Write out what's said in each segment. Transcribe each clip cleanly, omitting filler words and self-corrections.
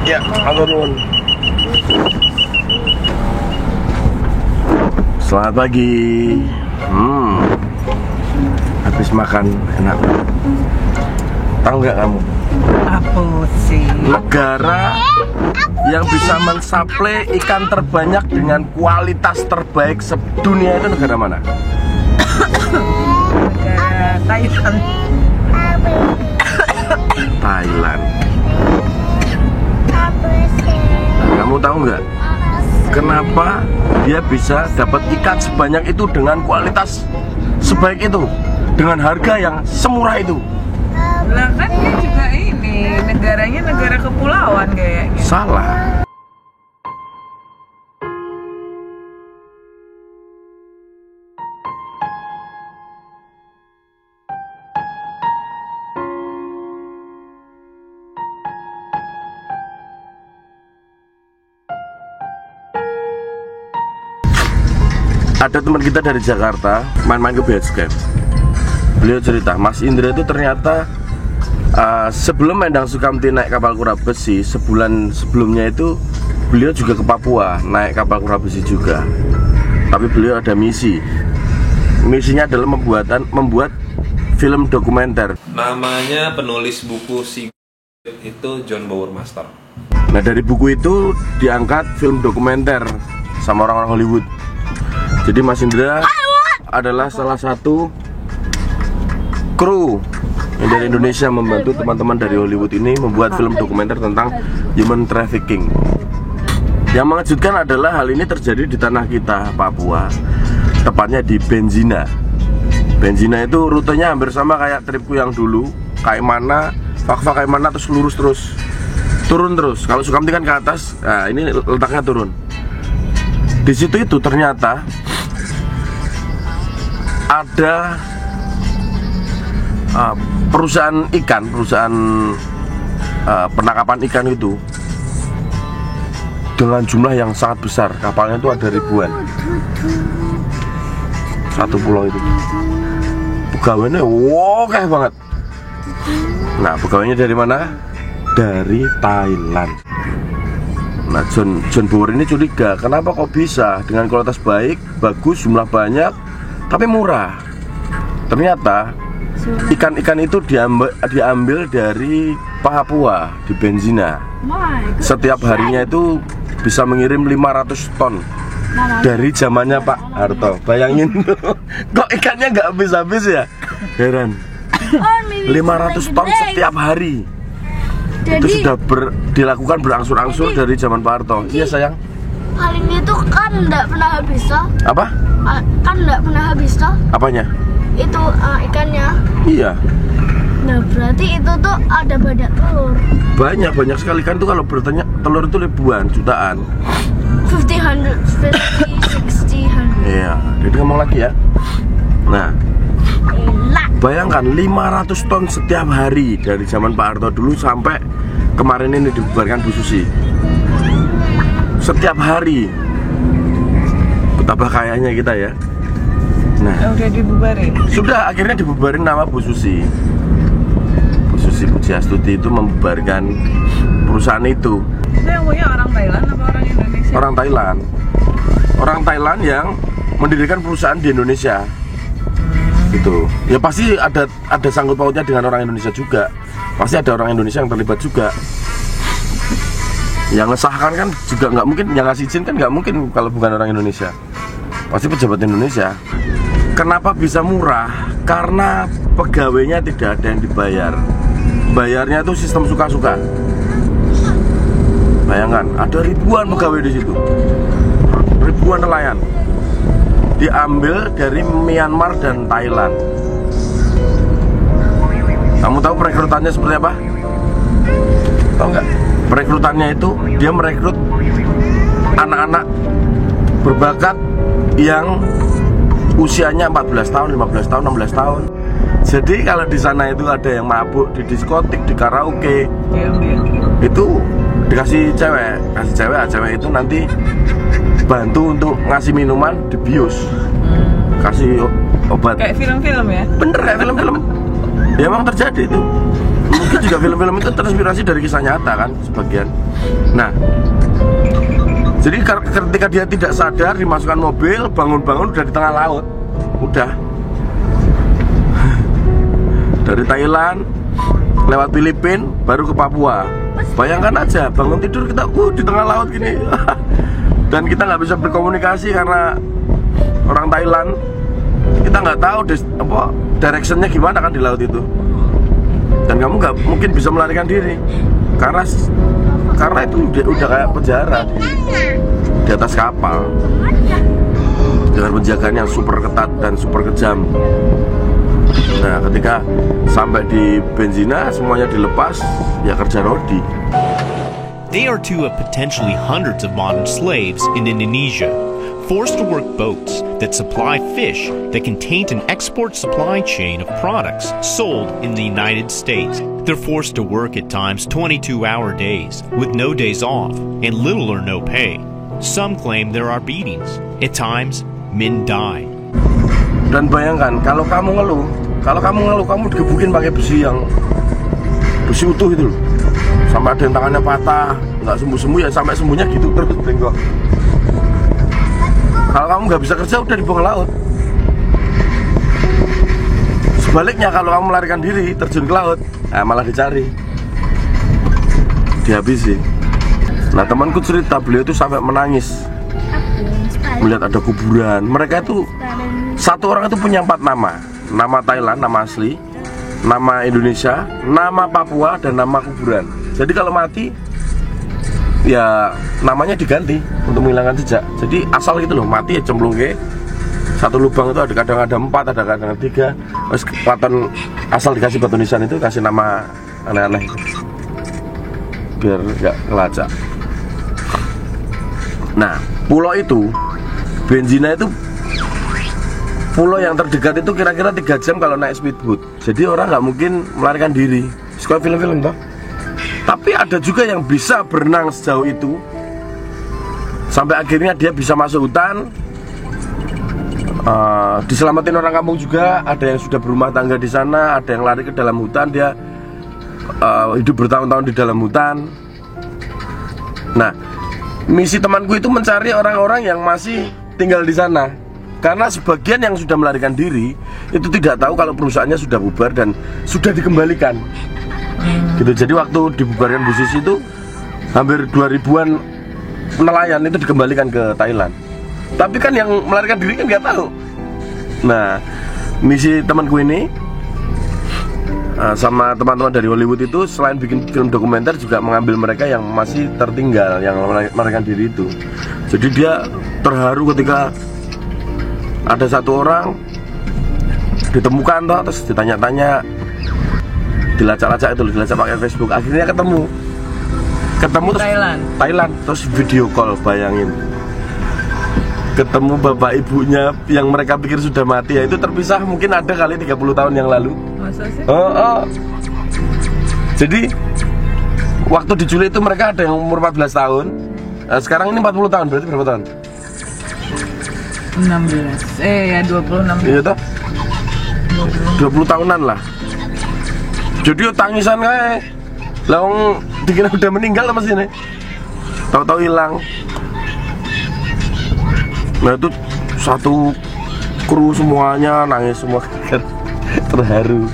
Ya, matur nuwun. Selamat pagi. Habis makan enak. Tahu nggak kamu? Apa sih? Negara yang bisa mensuplai ikan terbanyak dengan kualitas terbaik sedunia itu negara mana? Negara Thailand. Thailand. Nah, kamu tahu nggak kenapa dia bisa dapat ikan sebanyak itu dengan kualitas sebaik itu, dengan harga yang semurah itu? Lah kan dia juga ini negaranya negara kepulauan kayaknya. Salah. Ada teman kita dari Jakarta main-main ke basecamp. Beliau cerita, Mas Indra itu ternyata sebelum Endang Sukamti naik kapal kura besi, sebulan sebelumnya itu beliau juga ke Papua naik kapal kura besi juga. Tapi beliau ada misi. Misinya adalah membuat film dokumenter. Namanya penulis buku itu John Bowermaster. Nah, dari buku itu diangkat film dokumenter sama orang-orang Hollywood. Jadi Mas Indra adalah salah satu kru yang dari Indonesia membantu teman-teman dari Hollywood ini membuat film dokumenter tentang human trafficking. Yang mengejutkan adalah hal ini terjadi di tanah kita, Papua, tepatnya di Benzina. Benzina itu rutenya hampir sama kayak tripku yang dulu, kayak mana, Fakfa kayak mana, terus lurus terus, turun terus. Kalau Sukamti kan ke atas, nah ini letaknya turun. Di situ itu ternyata ada perusahaan penangkapan ikan itu dengan jumlah yang sangat besar. Kapalnya itu ada ribuan, satu pulau itu. Pegawainya kayak banget. Nah, pegawainya dari mana? Dari Thailand. Nah, John Bower ini curiga, kenapa kok bisa dengan kualitas baik, bagus, jumlah banyak, tapi murah. Ternyata ikan-ikan itu diambil dari Papua di Benzina. Setiap harinya itu bisa mengirim 500 ton dari zamannya Pak Harto. Bayangin kok ikannya nggak habis-habis ya? Heran. 500 ton setiap hari. Itu sudah dilakukan berangsur-angsur dari zaman Pak Harto. Iya sayang. Hal ini tuh kan nggak pernah habis toh? Apa? Kan nggak pernah habis toh? Apanya? Itu ikannya. Iya. Nah berarti itu tuh ada banyak telur. Banyak sekali kan tuh, kalau bertanya telur itu ribuan, jutaan. 50, 100, 50, 60, 100. Iya. Jadi ngomong lagi ya. Nah, bayangkan 500 ton setiap hari dari zaman Pak Harto dulu sampai kemarin ini dibubarkan Bu Susi. Setiap hari. Betapa kayanya kita ya. Nah, Udah dibubarin. sudah akhirnya dibubarin nama Bu Susi. Bu Susi Pujiastuti itu membubarkan perusahaan itu. Itu yang punya orang Thailand apa orang Indonesia? Orang Thailand. Orang Thailand yang mendirikan perusahaan di Indonesia. Gitu. Ya pasti ada sangkut pautnya dengan orang Indonesia juga. Pasti ada orang Indonesia yang terlibat juga. Yang ngesahkan kan juga nggak mungkin, yang ngasih izin kan nggak mungkin kalau bukan orang Indonesia. Pasti pejabat Indonesia. Kenapa bisa murah? Karena pegawainya tidak ada yang dibayar. Bayarnya itu sistem suka-suka. Bayangkan, ada ribuan pegawai di situ, ribuan nelayan. Diambil dari Myanmar dan Thailand. Kamu tahu perekrutannya seperti apa? Tahu nggak? Perekrutannya itu dia merekrut anak-anak berbakat yang usianya 14 tahun, 15 tahun, 16 tahun. Jadi kalau di sana itu ada yang mabuk di diskotik, di karaoke, itu dikasih cewek, cewek itu nanti bantu untuk ngasih minuman, dibius, kasih obat. Kayak film-film ya? Bener kayak film-film. Ya emang terjadi itu. Mungkin juga film-film itu terinspirasi dari kisah nyata kan sebagian. Nah, jadi ketika dia tidak sadar dimasukkan mobil, bangun-bangun udah di tengah laut. Udah dari Thailand lewat Filipina baru ke Papua. Bayangkan aja bangun tidur kita di tengah laut gini. Dan kita nggak bisa berkomunikasi karena orang Thailand. Kita nggak tahu directionnya gimana kan di laut itu. Dan kamu nggak mungkin bisa melarikan diri karena itu udah kayak penjara di atas kapal dengan penjagaan yang super ketat dan super kejam. Nah, ketika sampai di Benzina semuanya dilepas, ya kerja rodi. They are two of potentially hundreds of modern slaves in Indonesia, forced to work boats that supply fish that contain an export supply chain of products sold in the United States. They're forced to work at times 22-hour days with no days off and little or no pay. Some claim there are beatings. At times, men die. Dan bayangkan kalau kamu ngeluh, kamu digebukin pakai besi utuh itu loh. Sampai ada yang tangannya patah, nggak sembuh-sembuh ya sampai sembuhnya gitu terus bengkok. Kalau kamu nggak bisa kerja udah dibuang laut. Sebaliknya kalau kamu melarikan diri terjun ke laut, malah dicari, dihabisi. Nah, temanku cerita beliau itu sampai menangis melihat ada kuburan. Mereka itu satu orang itu punya 4 nama. Nama Thailand, nama asli, nama Indonesia, nama Papua, dan nama kuburan. Jadi kalau mati, ya namanya diganti untuk menghilangkan jejak. Jadi asal gitu loh, mati ya cemplung ke satu lubang itu ada kadang 4, ada kadang 3. Terus kelihatan asal dikasih batu nisan itu kasih nama aneh-aneh itu, biar nggak ngelacak. Nah, pulau itu, Benzina itu pulau yang terdekat itu kira-kira 3 jam kalau naik speedboat. Jadi orang nggak mungkin melarikan diri. Suka film-film toh. Tapi ada juga yang bisa berenang sejauh itu sampai akhirnya dia bisa masuk hutan. Diselamatin orang kampung juga. Ada yang sudah berumah tangga di sana. Ada yang lari ke dalam hutan. Dia hidup bertahun-tahun di dalam hutan. Nah, misi temanku itu mencari orang-orang yang masih tinggal di sana. Karena sebagian yang sudah melarikan diri itu tidak tahu kalau perusahaannya sudah bubar dan sudah dikembalikan. Gitu. Jadi waktu dibubarkan Bu Susi itu hampir 2000-an nelayan itu dikembalikan ke Thailand. Tapi kan yang melarikan diri kan nggak tahu. Nah, misi temanku ini sama teman-teman dari Hollywood itu selain bikin film dokumenter juga mengambil mereka yang masih tertinggal, yang melarikan diri itu. Jadi dia terharu ketika ada satu orang ditemukan toh, terus ditanya-tanya, dilacak-lacak itu, dilacak pakai Facebook. Akhirnya ketemu terus Thailand, terus video call, bayangin. Ketemu bapak ibunya yang mereka pikir sudah mati, ya itu terpisah mungkin ada kali 30 tahun yang lalu. Masa sih? Jadi waktu diculik itu mereka ada yang umur 14 tahun. Sekarang ini 40 tahun, berarti berapa tahun? 16. Ya 26. Iya toh? 20 tahunan lah. Jadi tangisan kayak lawang dikira udah meninggal apa sih ini? Tahu-tahu hilang. Nah itu satu kru semuanya nangis semua terharu.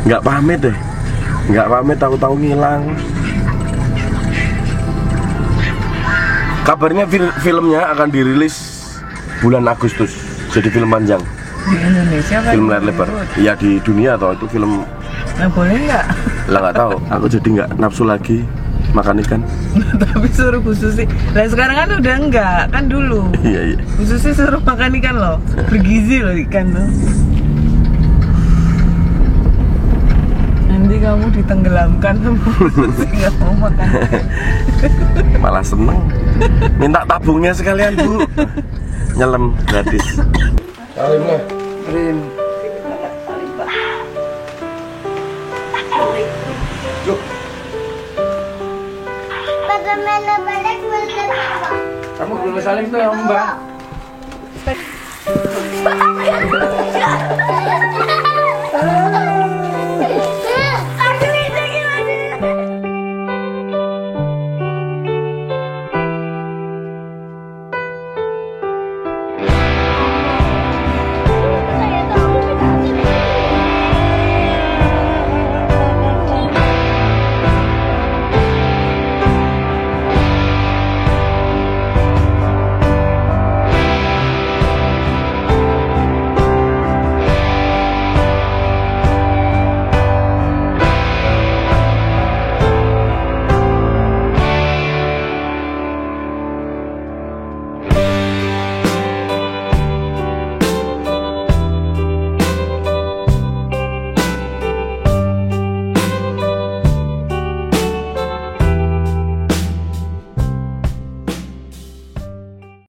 Nggak pamit deh. Nggak pamit, tahu-tahu ngilang. Kabarnya filmnya akan dirilis bulan Agustus, jadi film panjang. Di Indonesia kan? Film layar lebar. Iya di dunia atau itu film. Nah boleh nggak? Lah nggak tahu. Aku jadi nggak nafsu lagi makan ikan. Tapi suruh Bu Susi. Nah sekarang kan udah enggak, kan dulu. Iya. Bu Susi suruh makan ikan loh, bergizi loh ikan tuh. Nanti kamu ditenggelamkan sama Bu Susi, nggak mau makan. Malah seneng. Minta tabungnya sekalian Bu. Nyelam gratis. Salim lah. Rin. Bagaimana balik Kamu belum salim tuh ya Mbak. Mbak?